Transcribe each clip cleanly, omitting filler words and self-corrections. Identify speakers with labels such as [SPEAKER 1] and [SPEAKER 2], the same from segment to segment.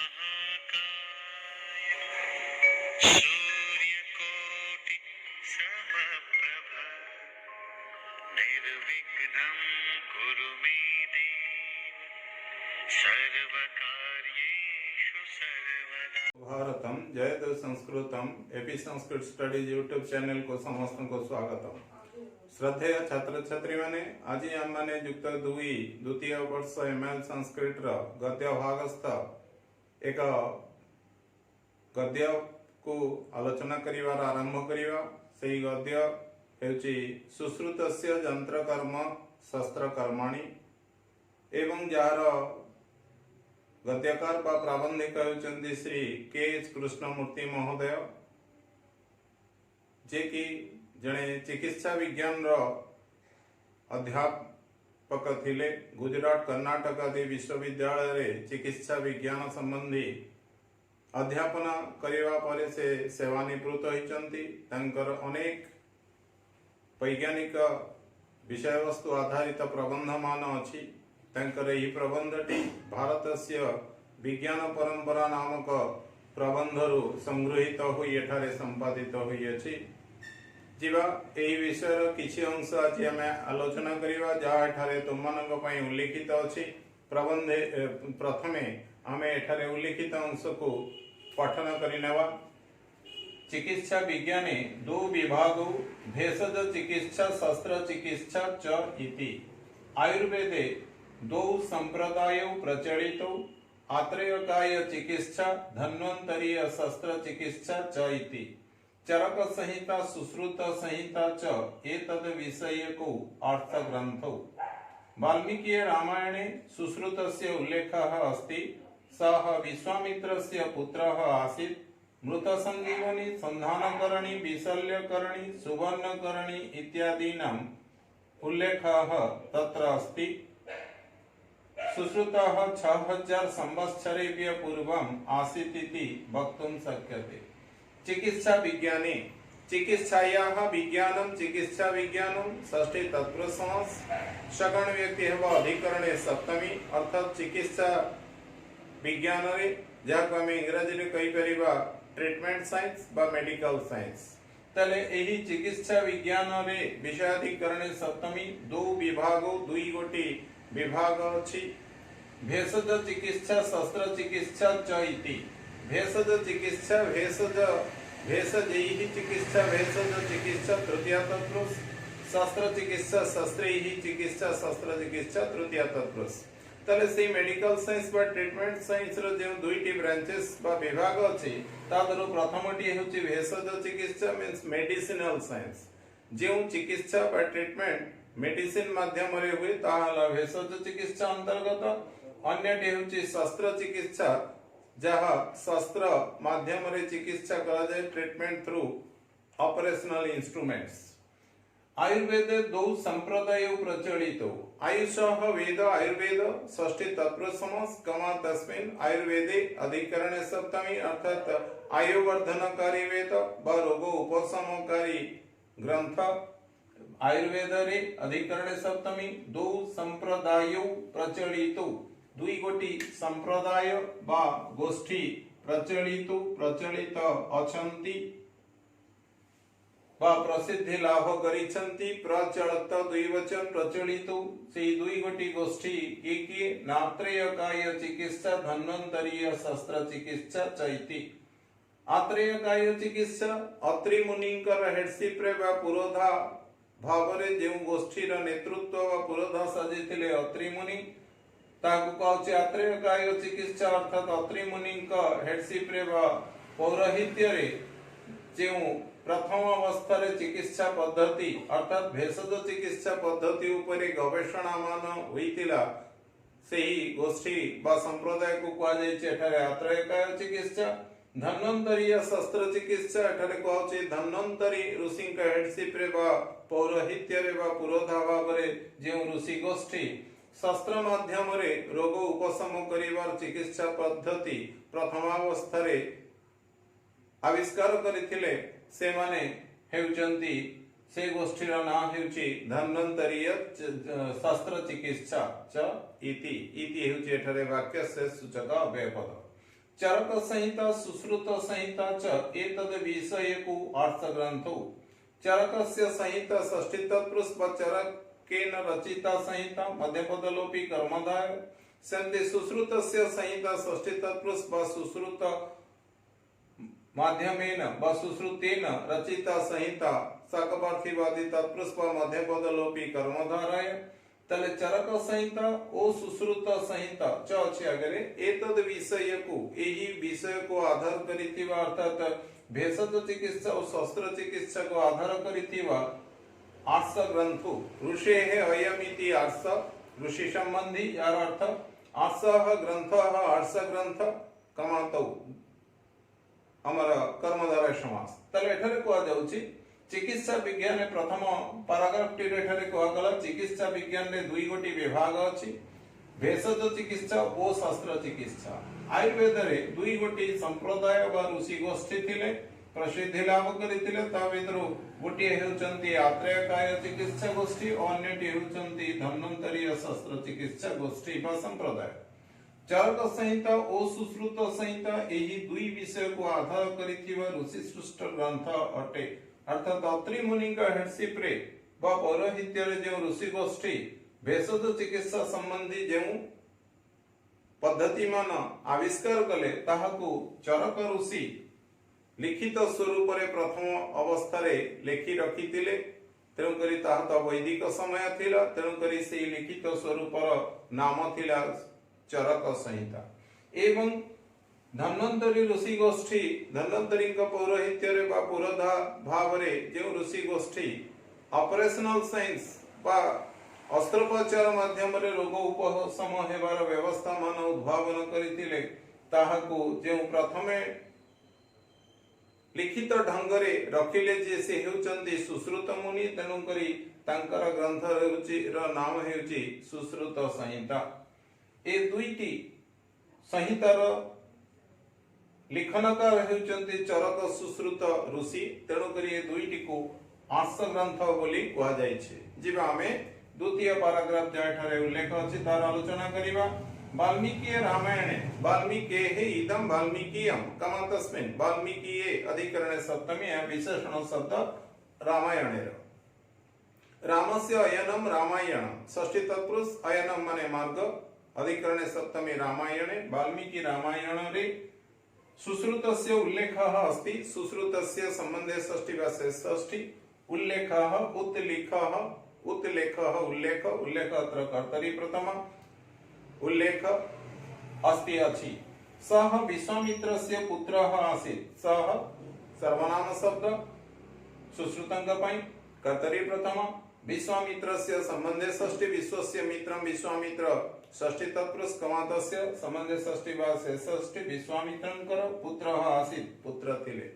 [SPEAKER 1] महाकाय सूर्यकोटि समप्रभ निर्विघ्नं कुरु मे देव सर्वकार्येषु सर्वदा।
[SPEAKER 2] भारतम जयदेव संस्कृतम AP Sanskrit studies YouTube channel को समस्त को स्वागतम। श्रद्धेय छात्र छात्री माने आज आम माने युक्त दुई द्वितीय वर्ष एमएल संस्कृत गद्य भागस्थ एक गद्य को आलोचना करिवार आरंभ करिवा। सेही गद्य हेउची सुश्रुतस्य यंत्रकर्म शस्त्रकर्माणि एवं जार गद्यकार बा प्राबंधिक हेउचंदी श्री के.एच. कृष्णमूर्ति महोदय, जे कि जणे चिकित्सा विज्ञान रो अध्यापक थिले। गुजरात कर्नाटक आदि विश्वविद्यालय रे चिकित्सा विज्ञान संबंधी अध्यापन करिवा परे से सेवानिवृत्त होइचंती। तांकर अनेक वैज्ञानिक विषय वस्तु आधारित प्रबंध मान अछि। तांकर एही प्रबंधटी भारतस्य विज्ञान परंपरा नामक प्रबंधरु संगृहीत होई एठारे संपादित होई अछि। जीवा एही विषयर किछि अंश आज आमे आलोचना करिवा जा एठारे तुमମାନଙ୍କ ପାଇଁ उल्लेखित अछि। प्रबंध प्रथमे आमे एठारे उल्लेखित अंश को पठन करिनेवा। चिकित्सा विज्ञाने दो विभागो भेषज चिकित्सा शस्त्र चिकित्सा च इति। आयुर्वेदे दो संप्रदायो प्रचलितो आत्रेयकाय चिकित्सा धन्वंतरीय शस्त्र चिकित्सा च इति। चरक संहिता सुश्रुत संहिता च एतद् विषयको अर्थ ग्रंथौ। वाल्मीकि रामायणे सुश्रुतस्य उल्लेखः अस्ति। सः विश्वामित्रस्य पुत्रः आसीत्। मृत संजीवनी संधानकरणी विशल्यकरणी सुवर्णकरणी इत्यादीनाम् उल्लेखः तत्र अस्ति। सुश्रुतः 6000 संवत्सरेभ्यः पूर्वम् आसीत् इति वक्तुं शक्यते। चिकित्सा विज्ञाने चिकित्सायाः विज्ञानं चिकित्सा विज्ञानं षष्ठी तत्पुरुषसमास सगुण व्यक्ति हेबा अधिकरणे सप्तमी अर्थात चिकित्सा विज्ञान रे जाको आमे इंग्रजी रे कहि परिबा ट्रीटमेंट साइंस बा मेडिकल साइंस। तले एही चिकित्सा विज्ञान रे विषयाधिकरणे सप्तमी दो विभागो दुई गोटी विभाग अछि। भेषज चिकित्सा शस्त्र चिकित्सा च इति। भेषज चिकित्सा भेषजैः चिकित्सा भेषज चिकित्सा तृतीय तत्पुरुष शस्त्र चिकित्सा शस्त्रैः चिकित्सा शस्त्र चिकित्सा तृतीय तत्पुरुष। तले से मेडिकल साइंस बा ट्रीटमेंट साइंस रो जे दुईटी ब्रांचेस बा विभाग अछि तादरो प्रथमटी हेउची भेषज चिकित्सा मींस मेडिसिनल साइंस। जे चिकित्सा बा ट्रीटमेंट मेडिसिन माध्यम रे हुए ताहाला भेषज चिकित्सा अंतर्गत। अन्यटी हेउची शस्त्र चिकित्सा जहा शस्त्र माध्यम रे चिकित्सा करा जाय treatment through operational instruments. Ayurveda दो संप्रदाय प्रचलितो आयुषः वेद आयुर्वेद षष्ठी तत्पुरुष समास कमा तस्मिन् आयुर्वेदे अधिकरणे सप्तमी अर्थात आयुवर्धनकारी वेद व रोग उपशमनकारी ग्रंथ। आयुर्वेद रे अधिकरणे सप्तमी दो संप्रदायो प्रचलितो दुई गोटी संप्रदाय बा गोष्ठी प्रचलित अछंती बा प्रसिद्धि लाभ करिसंती। प्रचलित द्विवचन प्रचलित से दुई गोटी गोष्ठी की नात्रेयकाय चिकित्सा धन्वंतरीय शस्त्र चिकित्सा चैति। आत्रेयकाय चिकित्सा अत्रि मुनिंकर हेडशिप रे बा पुरोधा भावरे जे गोष्ठीर नेतृत्व व पुरोधा सजिथिले अत्रि मुनि ताकु कहउछि आत्रेयकाय चिकित्सा अर्थात अत्रि मुनिंक हेडशिप रे बा पौरोहित्य रे जे प्रथम अवस्था रे चिकित्सा पद्धति अर्थात भेषज चिकित्सा पद्धति उपरे गवेषणा मान होइतिला सेही गोष्ठी बा संप्रदाय को कहा जाय छै एठारे आत्रेयकाय चिकित्सा। धन्वंतरीय शस्त्र चिकित्सा एठारे कहउछि धन्वंतरी ऋषिंक हेडशिप रे बा पौरोहित्य रे बा पुरोधा भावरे जे ऋषि गोष्ठी शस्त्र माध्यम रे रोग उपशम करिवार चिकित्सा पद्धति प्रथमावस्था रे आविष्कार करिथिले से माने हेउचंती से गोष्ठीर नाम हेउची धन्वंतरीय शस्त्र चिकित्सा च इति। इति हेउची एठारे वाक्य से सूचक अव्यय पद। चरक संहिता सुश्रुत संहिता च एतद् विषयको अर्थ ग्रंथो चरकस्य संहिता षष्ठी तत्पुरुष चरकेन रचिता संहिता मध्यपदलोपी कर्मधारय सन्ति सुश्रुतस्य संहिता षष्ठी तत्पुरुष सुश्रुत माध्यमेन सुश्रुतेन रचिता संहिता सकपार्थिवादी तत्पुरुष मध्यपदलोपी कर्मधारय तले चरक संहिता ओ सुश्रुत संहिता च अछि आगे एतद् विषयको एही विषय को आधार करिथिबा अर्थात भेषज चिकित्सा और शस्त्र चिकित्सा को आधार करिथिबा आर्ष ग्रंथो ऋषेः अयमिति आर्ष ऋषि संबंधी यार अर्थ आर्षः ग्रंथः आर्ष ग्रंथ कमातौ हमर कर्मधारय समास तले एठारे को जाउची चिकित्सा विज्ञान प्रथम पैराग्राफ टी एठारे को गला चिकित्सा विज्ञान रे दुई गोटी विभाग अछि भेषज चिकित्सा और शस्त्र चिकित्सा आयुर्वेद रे दुई गोटी संप्रदाय व ऋषि गोष्ठी थिले प्रसिद्धि लाभ करिथिले ता भितरु गोटी हेउचंती आत्रेयकाय चिकित्सा गोष्ठी और अन्यटी हेउचंती धन्वंतरीय शस्त्र चिकित्सा गोष्ठी व संप्रदाय चरक संहिता और सुश्रुत संहिता एही दुई विषय को आधार करिथिबा ऋषि सृष्ट ग्रंथ अटे अर्थात अत्रि मुनि का हेडशिप रे व पौरोहित्य रे जो ऋषि गोष्ठी भेषज चिकित्सा संबंधी जो पद्धति मान आविष्कार कले ताहाकु चरक ऋषि लिखित स्वरूप रे प्रथम अवस्था रे लेखि रखितिले तेणु करी ताहा तो वैदिक समय थिला तेणु करी से लिखित स्वरूप नाम थिला चरक संहिता एवं धन्वंतरी ऋषि गोष्ठी धन्वंतरी पौरोहित्य रे बा पुरोधा भाव रे जो ऋषि गोष्ठी ऑपरेशनल साइंस बा अस्त्रोपचार माध्यम रे रोग उपशम हेबार व्यवस्था मान उद्भावन करितिले ताहाकु जो प्रथमे लिखित ढंग रे रखिले जे से हेउचंदी सुश्रुत मुनि तेणु करी तांकर ग्रंथ हेउची र नाम हेउची सुश्रुत संहिता ए दुईटी संहितार लिखनकार हेउचंती चरक सुश्रुत ऋषि तेणु करी ए दुईटी को आर्ष ग्रंथ बोली कुआ जायछे जिबा हमें द्वितीय पैराग्राफ जाठारे उल्लेख अछि तार आलोचना करिबा वाल्मीकि रामायणे वाल्मीकेः इदं वाल्मीकियं कमा तस्मिन् वाल्मीकिये अधिकरणे सप्तमी विशेषण शब्द रामायणेर रामस्य अयनं रामायणं षष्ठी तत्पुरुष अयनं माने मार्ग अधिकरणे सप्तमी रामायणे वाल्मीकि रामायणे सुश्रुतस्य उल्लेखः अस्ति सुश्रुतस्य संबंधे षष्ठी वा षष्ठी उल्लेखः उत्लेखः उत्लेखः उल्लेख उल्लेख अत्र कर्तरी प्रथम उल्लेख अस्ति अछि सः विश्वामित्रस्य पुत्रः आसीत् सः सर्वनाम शब्द सुश्रुतंक पई कर्तरी प्रथम विश्वामित्रस्य संबंधे षष्ठी विश्वस्य मित्रं विश्वामित्र षष्ठी तत्पुरुष कमातस्य संबंधे षष्ठी वा षष्ठी विश्वामित्रंकर पुत्रः आसीत् पुत्र थिले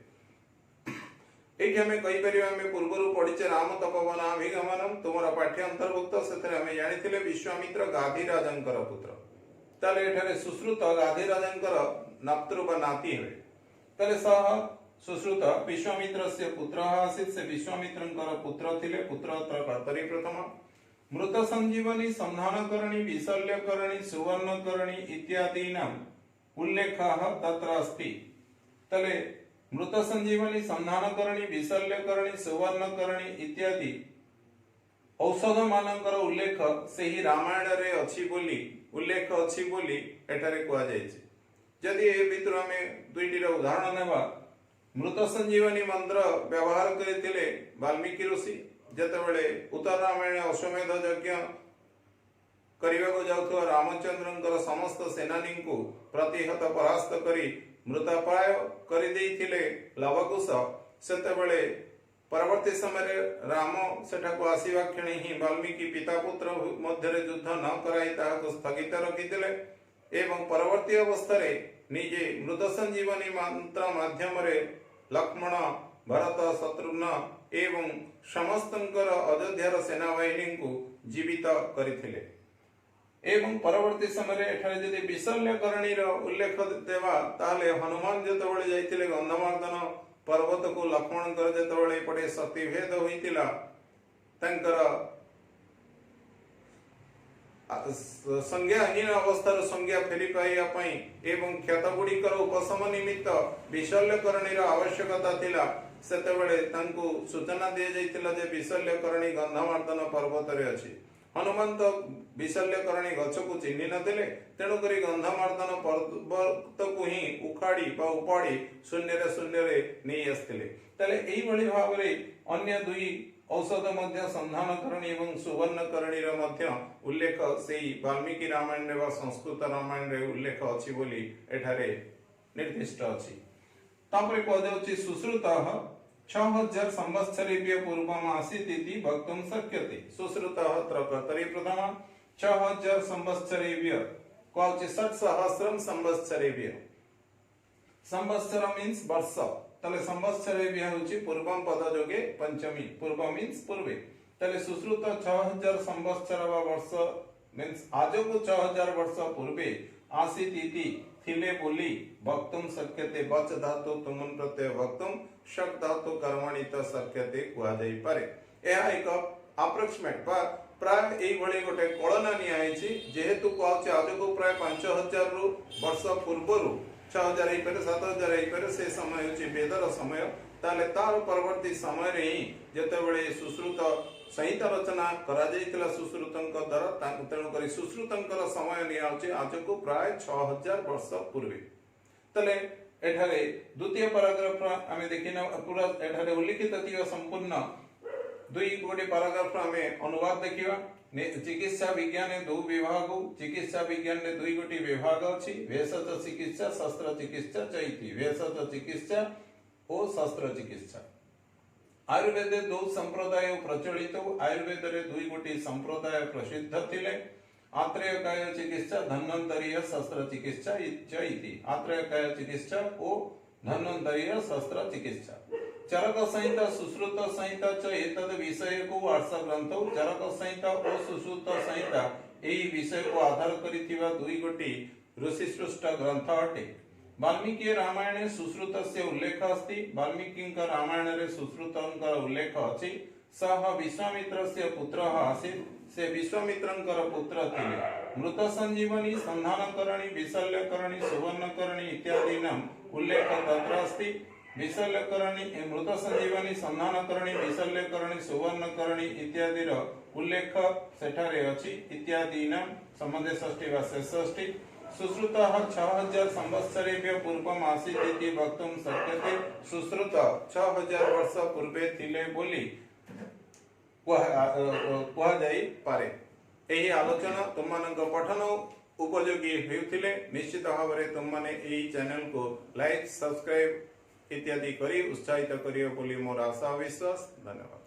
[SPEAKER 2] एठी हमें कहि परिबा हमें पूर्वरु पढिचे राम तपोवनाभिगमनम तुमरा पाठ्य अंतर्भुक्त सेतरे हमें जानिथिले विश्वामित्र गाधिराजंकर पुत्र ताले एठारे सुश्रुत गाधिराजंकर नातृ वा नाती हेबे ताले सह सुश्रुत विश्वामित्रस्य पुत्रः आसीत् से विश्वामित्रंकर पुत्र थिले पुत्र अत्र कर्तरी प्रथम मृत संजीवनी संधानकरणी विशल्यकरणी सुवर्णकरणी इत्यादीनां उल्लेखः तत्र अस्ति तले मृत संजीवनी संधानकरणी विशल्यकरणी सुवर्णकरणी इत्यादि औषध मानकर उल्लेख सेही रामायण रे अछि बोली उल्लेख अछि बोली एठारे कुआ जायछि जदि ए भितर हमें दुईटीर उदाहरण नेबा मृत संजीवनी मंत्र व्यवहार करिथिले वाल्मीकि ऋषि जेतेबेले उत्तर रामायण अश्वमेध यज्ञ करिबाको जाउथवा रामचंद्रंकर समस्त सेनानी को प्रतिहत परास्त करी मृतापाय करि देइथिले लवकुश सेतेबेले परवर्ती समय राम सेठा को आसीबा क्षणी ही वाल्मीकि पिता पुत्र मध्य युद्ध न कराई ताहाको स्थगित रखिथिले एवं परवर्ती अवस्था रे निजे मृत संजीवनी मंत्र माध्यम रे लक्ष्मण भरत शत्रुघ्न एवं समस्तंकर अयोध्यार सेनाबाहिनी को जीवित करिथिले एवं परवर्ती समय एठारे यदि विशल्यकरणी रो उल्लेख देवा ताले हनुमान जेतेबेले जाइथिले गंधमार्दन पर्वत को लक्ष्मण कर जेतेबेले पटे शक्ति भेद होइतिला तंकर संज्ञाहीन अवस्थार संज्ञा फेरी पाइबा पई एवं क्षत गुड़िकर उपशम निमित्त विशल्यकरणीर आवश्यकता थिला सेतेबेले तांकु सूचना दिया जाइतिला जे विशल्यकरणी गंधमार्दन पर्वतरे अछि। हनुमंत विशल्यकरणी गछ को चिन्हि नथिले तेणु करी गंधमार्दन पर्वत को ही उखाड़ी बा उपाड़ी शून्य रे नै आस्थिले। तले एई भली भाबरे अन्य दुई औषध मध्य संधानकरणी एवं सुवर्णकरणी रो मध्य उल्लेख सेई वाल्मीकि रामायण रे वा संस्कृत रामायण रे उल्लेख अछि बोली एठारे निर्दिष्ट अछि। तापरे कह जाउछि सुश्रुतः 6000 संवत्सरेभ्य पूर्वम आसीत् इति वक्तुं शक्यते। सुश्रुतः अत्र कर्तरि प्रथमा 6000 संवत्सरेभ्य कौचि 6000 संवत्सरेभ्य संवत्सर मीन्स वर्ष तले संवत्सरेभ्य होछि पूर्वम पद जोगे पंचमी पूर्व मीन्स पूर्वे तले सुश्रुत 6000 संवत्सर वा वर्ष मीन्स आज को 6000 वर्ष पूर्वे आसीत् इति थिले बोली वक्तुं शक्यते। वच धातु तुमुन प्रत्यय वक्तुं शक धातु कर्मणि त शक्यते कुआ जाई पारे। एहा एक अप्रोक्सीमेट बा प्राय एई भली गोटे कळना निया आइछि जेहेतु कहछि आज को प्राय 5000 रु वर्ष पूर्वरु 6000 एई पर 7000 एई पर से समय होछि वेदर समय ताले तार परवर्ती समय रे ही जेतेबेले सुश्रुत संहिता रचना करा जाइतिला सुश्रुतंक द्वारा तेणु करी सुश्रुतंकर समय निया होछि आज को प्राय 6000 वर्ष पूर्वे। तले एठारे द्वितीय पैराग्राफ आमे देखिना पूरा एठारे उल्लिखित थिबा संपूर्ण दुई गोटे पैराग्राफ आमे अनुवाद देखिबा। चिकित्सा विज्ञान दो विभाग चिकित्सा विज्ञान ने दुई गोटी विभाग अछि भेषज चिकित्सा शस्त्र चिकित्सा चैति भेषज चिकित्सा ओ शस्त्र चिकित्सा। आयुर्वेद दो संप्रदाय प्रचलित आयुर्वेद रे दुई गोटी संप्रदाय प्रसिद्ध थिले आत्रेयकाय चिकित्सा धन्वंतरीय शस्त्र चिकित्सा इति आत्रेयकाय चिकित्सा ओ धन्वंतरीय शस्त्र चिकित्सा। चरक संहिता सुश्रुत संहिता च एतद विषय को वार्षा ग्रंथ चरक संहिता ओ सुश्रुत संहिता एई विषय को आधार करिथिबा दुई गोटी ऋषि सृष्ट ग्रंथ अटे। वाल्मीकि रामायणे सुश्रुतस्य उल्लेख अस्ति। वाल्मीकिंक रामायण रे सुश्रुतंकर उल्लेख अछि। सह विश्वामित्रस्य पुत्रः आसीत् से विश्वामित्रंकर पुत्र थिले। मृत संजीवनी संधानकरणी विशल्यकरणी सुवर्णकरणी इत्यादीनाम उल्लेख तत्र अस्ति। विशल्यकरणी मृत संजीवनी संधानकरणी विशल्यकरणी सुवर्णकरणी इत्यादि उल्लेख सेठारे अछि। इत्यादीनाम संबंधे षष्ठी वा षष्ठी। सुश्रुतः 6000 संवत्सरेभ्य पूर्वम आसीत् इति वक्तुं शक्यते। सुश्रुत 6000 वर्ष पूर्वे थिले बोली कुहा जाई पारे। एही आलोचना तुमମାନଙ୍କ पठन उपयोगी हेउथिले निश्चित भाବରେ तुमମାନେ एही चैनल को लाइक सब्सक्राइब इत्यादि करी उत्साहित करियो बोली मोर आशा विश्वास। धन्यवाद।